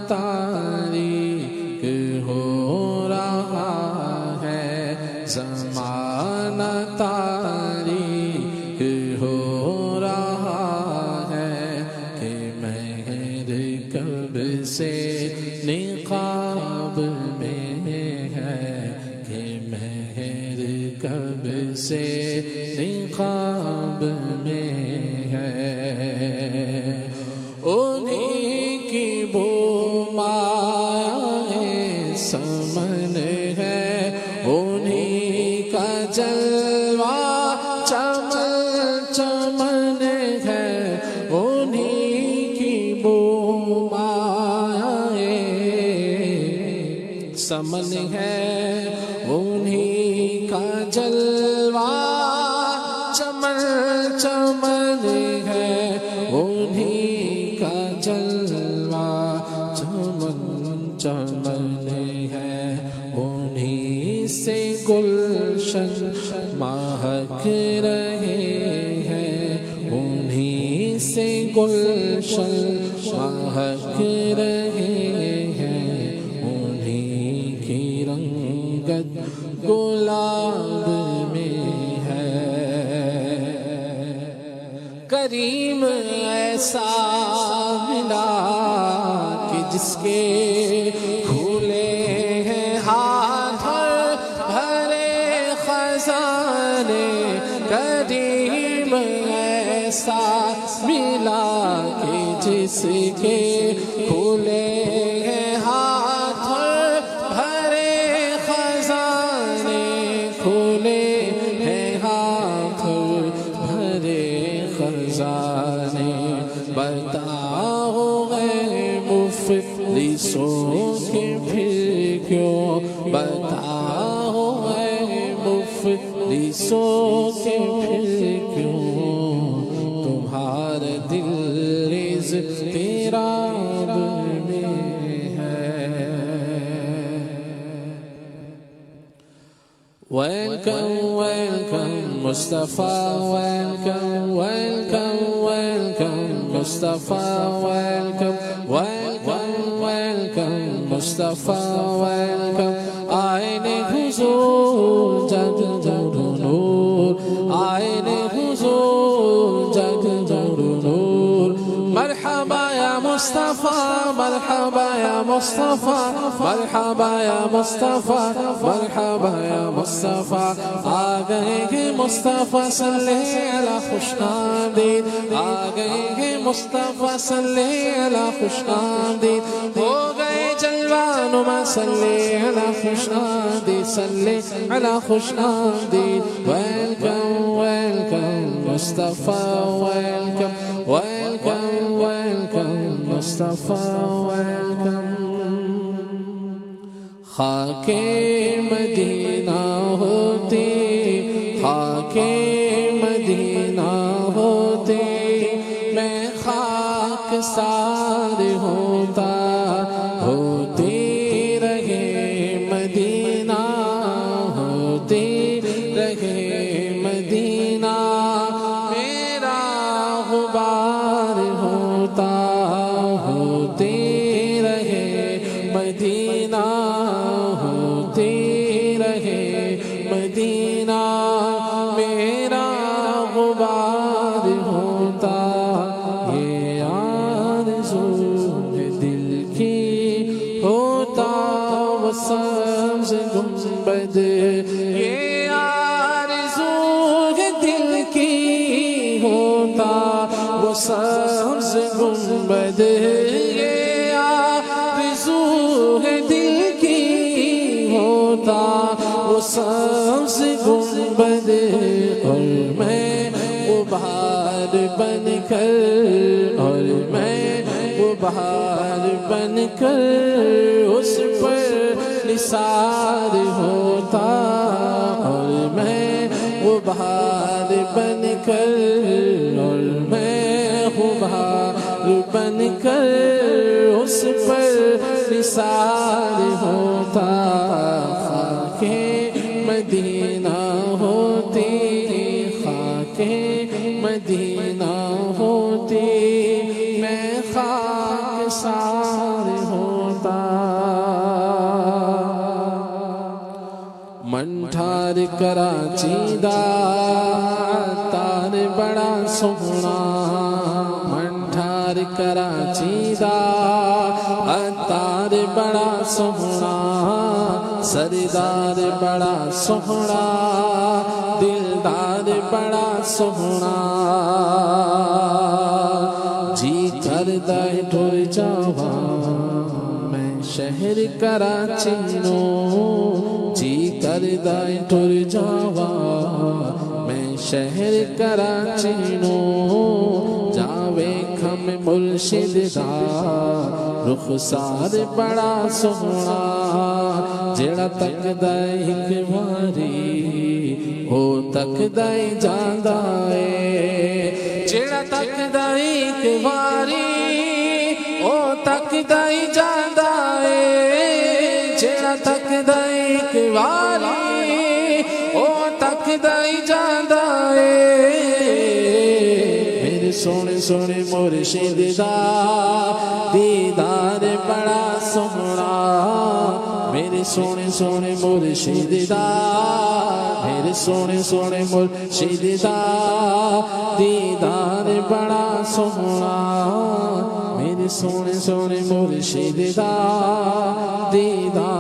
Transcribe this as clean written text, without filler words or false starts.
تاریک ہو رہا ہے، زمانہ تاریک ہو رہا ہے کہ مہر کب سے نقاب میں ہے، کہ مہر کب سے نقاب میں ہے۔ انہیں کی بو مائے سمن ہے، انہیں کا جلوہ چمن چمن ہے، انہیں کی بو مائے سمن ہے، انہیں کا جلوہ چمن چمن ہے، انہیں کا جلوہ چمن چمن ہے، انہیں سے گلشن مہک رہے ہیں، انہیں سے گلشن مہک رہے ہیں، انہیں کی رنگت گلاب میں ہے۔ کریم ایسا ملا کہ جس کے کھلے ہیں ہاتھ بھرے خزانے، کریم ایسا ملا کہ جس کے کھلے ہیں ہاتھ بھرے خزانے، کھلے ہیں ہاتھ بھرے خزانے۔ بتاؤ اے مفلسوں کے پھر کیوں، بتاؤ اے مفلسوں کے پھر کیوں، تمہارا دل اضطراب میں ہے۔ Welcome, welcome Mustafa, welcome, welcome, welcome Mustafa, welcome, welcome, welcome Mustafa, welcome. آئین حضور جگ جگ نور، آئین حضور جگ جگ نور۔ مرحبا یا مصطفیٰ، مرحبا یا مصطفیٰ، مرحبا یا مصطفیٰ، مرحبا یا مصطفیٰ۔ آ گئے ہیں مصطفیٰ صلی علی خوش آمدید، آ گئے ہیں مصطفیٰ صلی علی خوش آمدید، ہو گئے جلوہ نما صلی علی خوش آمدید، صلی علی خوش آمدید۔ ویلکم ویلکم مصطفیٰ، ویلکم ویلکم ویلکم مصطفیٰ، ویلکم۔ خاک مدینہ ہوتی، خاک مدینہ ہوتی، میں خاک سار ہوتا، ہوتی رہے مدینہ، ہوتی رہے مدینہ، میرا غبار ہوتا، ہوتی رہے مدینہ، ہوتی رہے مدینہ، میرا غبار ہوتا۔ یہ آرزو دل کی ہوتا وہ سبز گنبد، یہ آرزو دل کی ہوتا وہ سبز گنبد، یہ آرزو دل کی ہوتا وہ سبز گنبد، اور میں وہ بہار بن کر، اور میں وہ بہار بن کر اس پر نثار ہوتا، اور میں وہ بہار بن کر، اور میں وہ بہار بن کر اس پر نثار ہوتا۔ خاک مدینہ ہوتی، خاک مدینہ ہوتی، میں خاک سار کراچی دا تار بڑا سونا منٹھار کراچی دا تار بڑا سونا سردار بڑا سونا دلدار بڑا سونا جی کردا ہے ٹر جاواں میں شہر کراچی نو جی کردا ہے ٹر جاواں میں شہر کراچی نو جاوے کھم مرشد دا رخسار بڑا سونا جڑا تکدا ایک واری او تکدا ہی جاندا اے جڑا تکدا ایک واری او تکدا ہی جاندا اے جڑا تکدا ایک واری او تکدا ہی جاندا اے میرے سونے سونے مرشد دا دیدار بڑا سونا میرے سونے سونے مرشد دا میرے سونے سونے مرشد دا دیدار بڑا سونا میرے سونے سونے مرشد دا دیدار